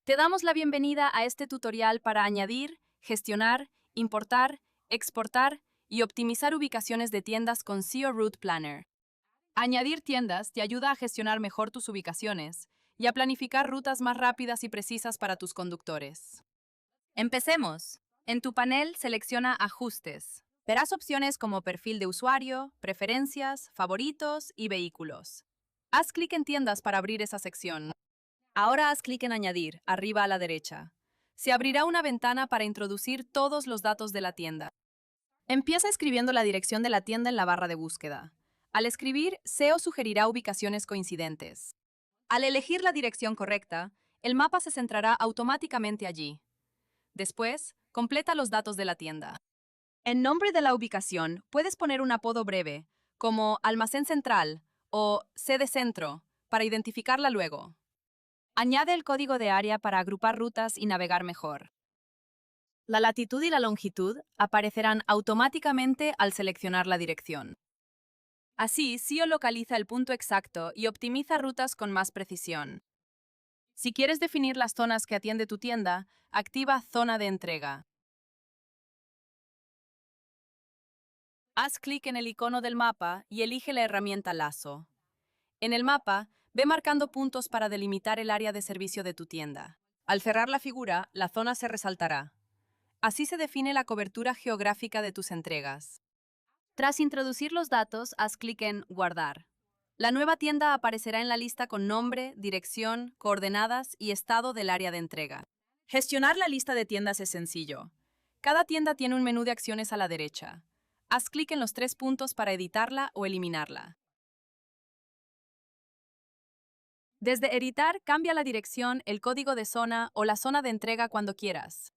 Te damos la bienvenida a este tutorial para añadir, gestionar, importar, exportar y optimizar ubicaciones de tiendas con SEO Route Planner. Añadir tiendas te ayuda a gestionar mejor tus ubicaciones y a planificar rutas más rápidas y precisas para tus conductores. Empecemos. En tu panel selecciona Ajustes. Verás opciones como Perfil de usuario, Preferencias, Favoritos y Vehículos. Haz clic en Tiendas para abrir esa sección. Ahora haz clic en Añadir, arriba a la derecha. Se abrirá una ventana para introducir todos los datos de la tienda. Empieza escribiendo la dirección de la tienda en la barra de búsqueda. Al escribir, SEO sugerirá ubicaciones coincidentes. Al elegir la dirección correcta, el mapa se centrará automáticamente allí. Después, completa los datos de la tienda. En nombre de la ubicación, puedes poner un apodo breve, como Almacén Central o Sede Centro, para identificarla luego. Añade el código de área para agrupar rutas y navegar mejor. La latitud y la longitud aparecerán automáticamente al seleccionar la dirección. Así, SEO localiza el punto exacto y optimiza rutas con más precisión. Si quieres definir las zonas que atiende tu tienda, activa Zona de entrega. Haz clic en el icono del mapa y elige la herramienta Lazo. En el mapa, ve marcando puntos para delimitar el área de servicio de tu tienda. Al cerrar la figura, la zona se resaltará. Así se define la cobertura geográfica de tus entregas. Tras introducir los datos, haz clic en Guardar. La nueva tienda aparecerá en la lista con nombre, dirección, coordenadas y estado del área de entrega. Gestionar la lista de tiendas es sencillo. Cada tienda tiene un menú de acciones a la derecha. Haz clic en los 3 puntos para editarla o eliminarla. Desde Editar, cambia la dirección, el código de zona o la zona de entrega cuando quieras.